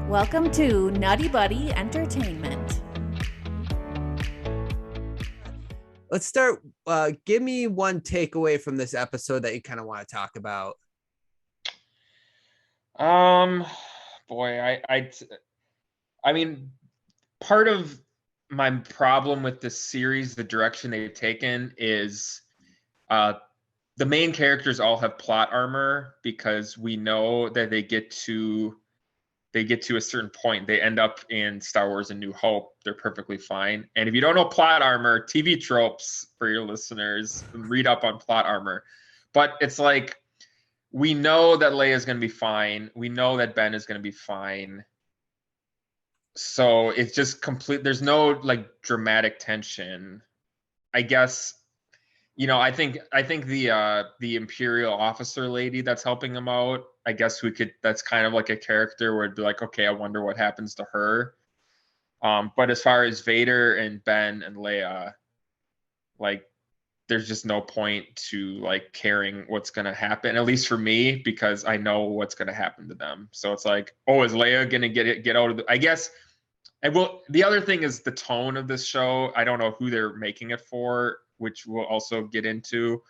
Welcome to NuttieBuddie Entertainment. Let's start. Give me one takeaway from this episode that you kind of want to talk about. Um, Boy, I mean, part of my problem with this series, the direction they've taken, is the main characters all have plot armor because we know that they get to a certain point. They end up in Star Wars: A New Hope. They're perfectly fine. And if you don't know plot armor, TV tropes for your listeners, read up on plot armor. But it's like, we know that Leia is going to be fine. We know that Ben is going to be fine. So it's just complete. There's no like dramatic tension. I guess, I think the Imperial officer lady that's helping him out, I guess that's kind of like a character where it'd be like, okay, I wonder what happens to her. But as far as Vader and Ben and Leia, like, there's just no point to like caring what's going to happen, at least for me, because I know what's going to happen to them. So it's like, oh, is Leia going to get out of I guess. And the other thing is the tone of this show. I don't know who they're making it for, which we'll also get into.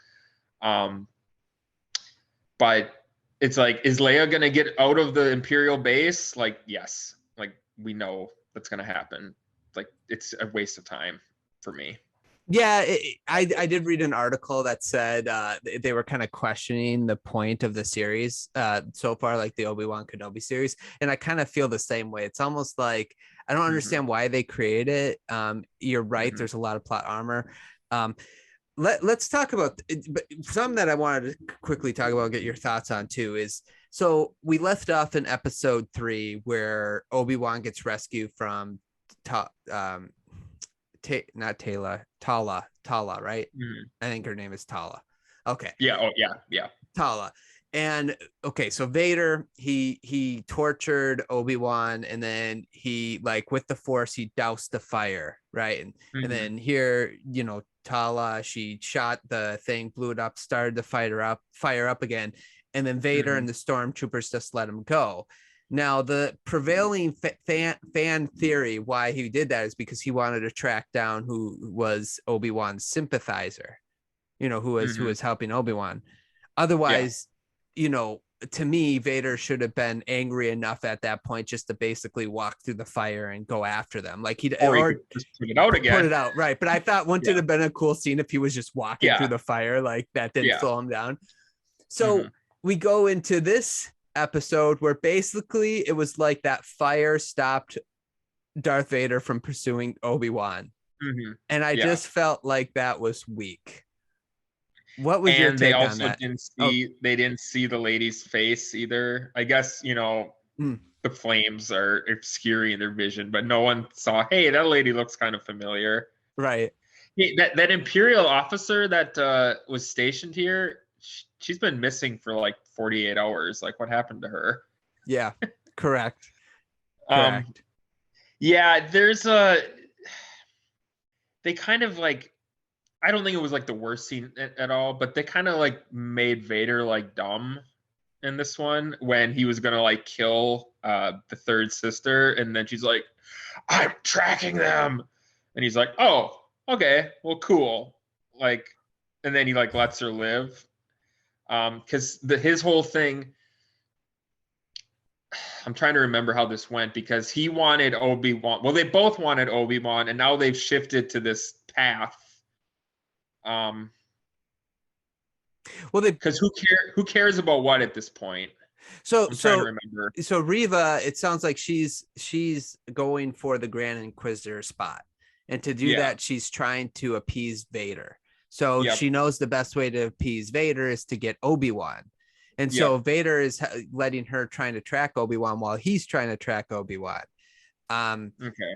But it's like, is Leia going to get out of the Imperial base? Like, yes. Like, we know that's going to happen. Like, it's a waste of time for me. Yeah, I did read an article that said they were kind of questioning the point of the series so far, like the Obi-Wan Kenobi series. And I kind of feel the same way. It's almost like I don't understand why they created it. You're right. There's a lot of plot armor. Let's talk about but some that I wanted to quickly talk about, get your thoughts on too, is so we left off in episode 3 where Obi-Wan gets rescued from not Taylor, Tala, right? I think her name is Tala. Okay. Yeah. Oh, yeah. Tala. And okay, so Vader, he tortured Obi-Wan, and then he, like, with the Force, he doused the fire, right? And then here, Tala, she shot the thing, blew it up, started the fire up again, and then Vader and the stormtroopers just let him go. Now, the prevailing fan theory why he did that is because he wanted to track down who was Obi-Wan's sympathizer, who was helping Obi-Wan. Otherwise, to me, Vader should have been angry enough at that point just to basically walk through the fire and go after them. Like he could just put it out again. Put it out, right? But I thought wouldn't it have been a cool scene if he was just walking through the fire, like that didn't slow him down. So we go into this episode where basically it was like that fire stopped Darth Vader from pursuing Obi-Wan. And I just felt like that was weak. What was your take on that? They didn't see the lady's face either. I guess, the flames are obscuring their vision, but no one saw, hey, that lady looks kind of familiar. Right. Hey, that Imperial officer that was stationed here, she's been missing for like 48 hours. Like, what happened to her? Yeah, correct. Yeah, they kind of like, I don't think it was like the worst scene at all, but they kind of like made Vader like dumb in this one when he was gonna like kill the third sister, and then she's like, I'm tracking them, and he's like, oh, okay, well, cool, like, and then he like lets her live. Because his whole thing, I'm trying to remember how this went, because he wanted Obi-Wan. Well, they both wanted Obi-Wan, and now they've shifted to this path. Well, because who cares about what at this point? So Reva, it sounds like she's going for the Grand Inquisitor spot, and to do that, she's trying to appease Vader. So she knows the best way to appease Vader is to get Obi-Wan. And so Vader is letting her trying to track Obi-Wan while he's trying to track Obi-Wan.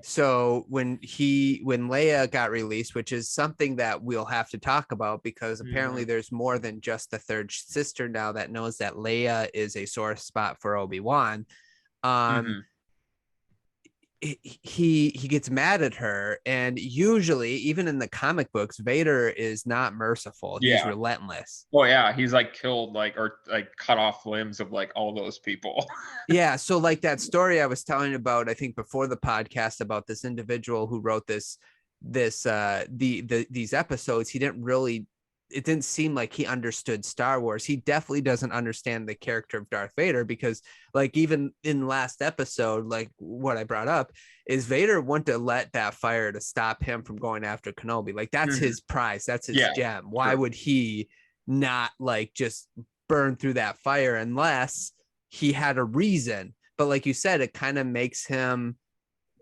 So when Leia got released, which is something that we'll have to talk about, because apparently there's more than just the third sister now that knows that Leia is a sore spot for Obi-Wan. he gets mad at her, and usually even in the comic books, Vader is not merciful. He's Yeah. relentless. Oh yeah, he's like killed like or like cut off limbs of like all those people. Yeah, so like that story I was telling about, I think before the podcast, about this individual who wrote these episodes, he didn't really, it didn't seem like he understood Star Wars. He definitely doesn't understand the character of Darth Vader, because like even in last episode, like what I brought up is Vader wouldn't have let that fire to stop him from going after Kenobi. Like that's his prize, that's his gem. Why would he not like just burn through that fire unless he had a reason? But like you said, it kind of makes him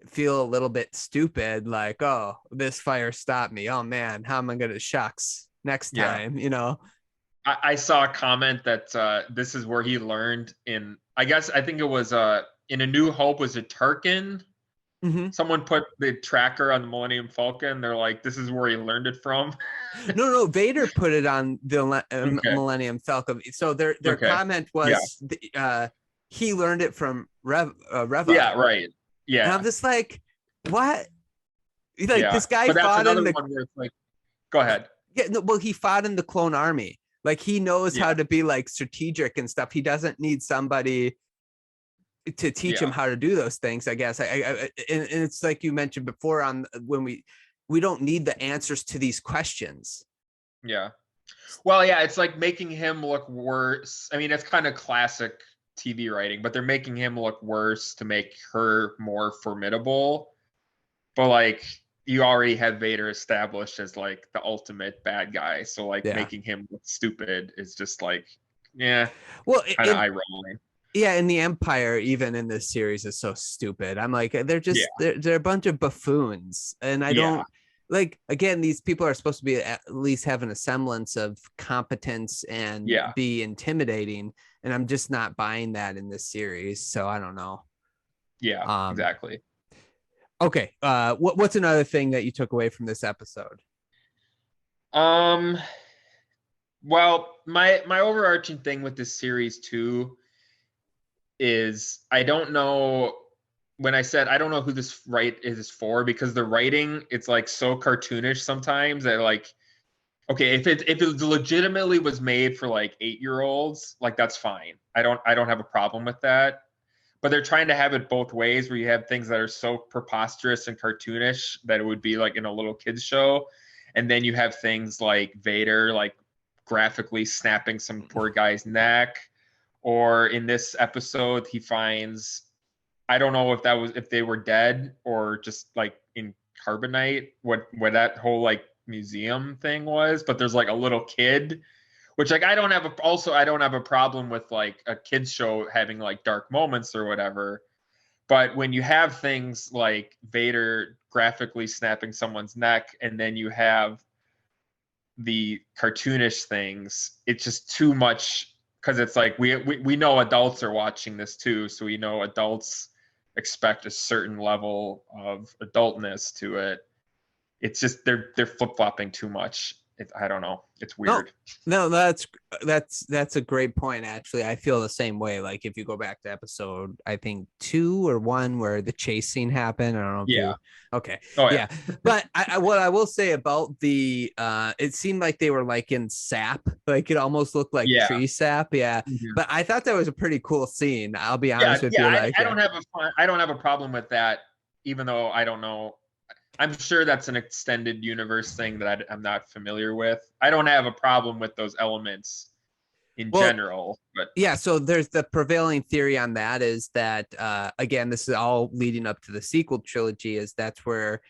feel a little bit stupid, like, oh, this fire stopped me, oh man, how am I gonna, shucks, next time, you know. I saw a comment that this is where he learned in, I guess I think it was in A New Hope, was it Tarkin? Someone put the tracker on the Millennium Falcon, they're like, this is where he learned it from. No, Vader put it on the Millennium Falcon. So their comment was he learned it from Reva. Yeah, right. Yeah. And I'm just like, what? Like this guy fought in the one where it's like, go ahead. Yeah, no, well, he fought in the clone army. Like he knows how to be like strategic and stuff. He doesn't need somebody to teach him how to do those things, I guess. And it's like you mentioned before on when we don't need the answers to these questions. Yeah. Well, yeah, it's like making him look worse. I mean, it's kind of classic TV writing, but they're making him look worse to make her more formidable. But like, you already had Vader established as like the ultimate bad guy, so like making him look stupid is just like, well, kind of eye rolling. Yeah, and the Empire, even in this series, is so stupid. I'm like, they're just they're a bunch of buffoons, and I don't like. Again, these people are supposed to be at least having a semblance of competence and be intimidating, and I'm just not buying that in this series. So I don't know. Yeah, exactly. Okay, what's another thing that you took away from this episode? Well, my overarching thing with this series too is I don't know, when I said I don't know who this is for, because the writing, it's like so cartoonish sometimes that like, okay, if it legitimately was made for like 8-year-olds, like that's fine. I don't have a problem with that. But they're trying to have it both ways, where you have things that are so preposterous and cartoonish that it would be like in a little kids show. And then you have things like Vader, like graphically snapping some poor guy's neck. Or in this episode, he finds, I don't know if they were dead or just like in carbonite, what that whole like museum thing was. But there's like a little kid, which like I don't have a problem with like a kids show having like dark moments or whatever. But when you have things like Vader graphically snapping someone's neck, and then you have the cartoonish things, it's just too much, because it's like we know adults are watching this too, so we know adults expect a certain level of adultness to it. It's just they're flip-flopping too much. I don't know. It's weird. No, that's a great point. Actually, I feel the same way. Like if you go back to episode, I think 2 or 1, where the chase scene happened. I don't know. Okay. Oh, yeah. But what I will say about the, it seemed like they were like in sap. Like it almost looked like tree sap. Yeah. Mm-hmm. But I thought that was a pretty cool scene. I'll be honest with you. I don't have a problem with that, even though I don't know. I'm sure that's an extended universe thing that I'm not familiar with. I don't have a problem with those elements in general. But yeah, so there's the prevailing theory on that is that, again, this is all leading up to the sequel trilogy, is that's where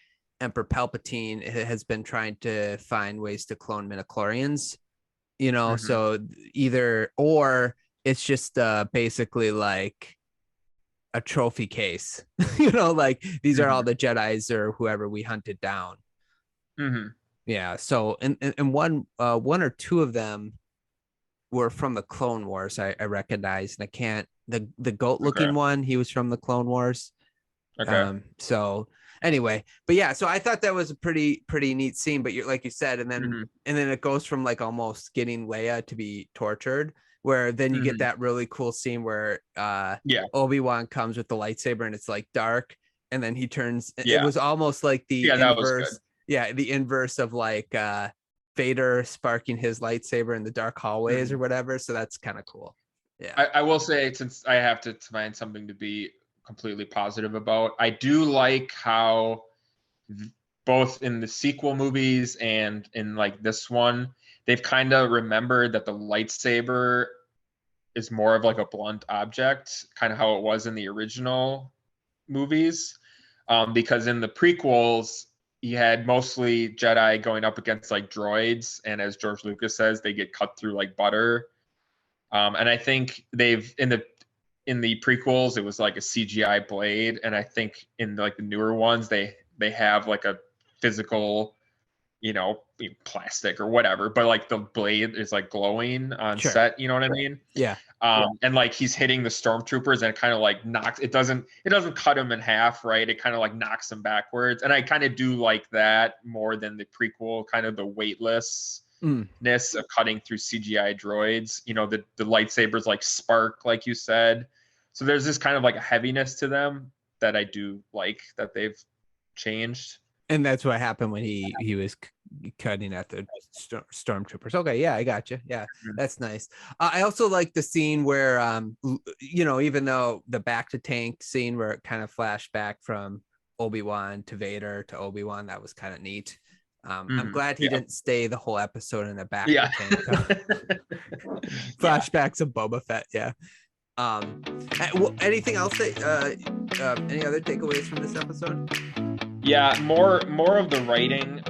Emperor Palpatine has been trying to find ways to clone midichlorians, you know, so either, or it's just basically like a trophy case, you know, like these are all the Jedis or whoever we hunted down. Yeah. So, and one or two of them were from the Clone Wars. I recognize, and I can't, the goat looking one, he was from the Clone Wars. So anyway, but yeah, so I thought that was a pretty neat scene, but you're like you said, and then it goes from like almost getting Leia to be tortured, where then you get that really cool scene where Obi-Wan comes with the lightsaber and it's like dark, and then he turns. Yeah. It was almost like the that was good. inverse. Yeah, the inverse of like Vader sparking his lightsaber in the dark hallways or whatever. So that's kind of cool. Yeah. I will say, since I have to find something to be completely positive about, I do like how both in the sequel movies and in like this one, they've kind of remembered that the lightsaber is more of like a blunt object, kind of how it was in the original movies. Because in the prequels, you had mostly Jedi going up against like droids, and as George Lucas says, they get cut through like butter. And I think they've in the prequels, it was like a CGI blade, and I think in like the newer ones, they have like a physical, plastic or whatever, but like the blade is like glowing on set. You know what I mean? Yeah. And like he's hitting the stormtroopers, and it kind of like knocks. It doesn't cut him in half, right? It kind of like knocks him backwards, and I kind of do like that more than the prequel, kind of the weightlessness of cutting through CGI droids. The lightsabers like spark, like you said. So there's this kind of like a heaviness to them that I do like that they've changed. And that's what happened when he was cutting at the stormtroopers. Okay, yeah, I got you. Yeah, that's nice. I also like the scene where, even though the back to tank scene where it kind of flashed back from Obi-Wan to Vader to Obi-Wan, that was kind of neat. I'm glad he didn't stay the whole episode in the back to tank. Flashbacks of Boba Fett. Yeah. Anything else that any other takeaways from this episode? Yeah, more of the writing.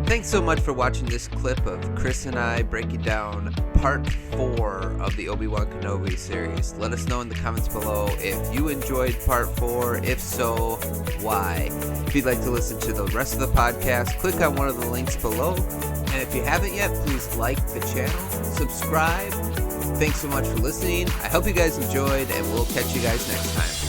Thanks so much for watching this clip of Chris and I breaking down part 4 of the Obi-Wan Kenobi series. Let us know in the comments below if you enjoyed part 4. If so, why? If you'd like to listen to the rest of the podcast, click on one of the links below. And if you haven't yet, please like the channel, subscribe. Thanks so much for listening. I hope you guys enjoyed, and we'll catch you guys next time.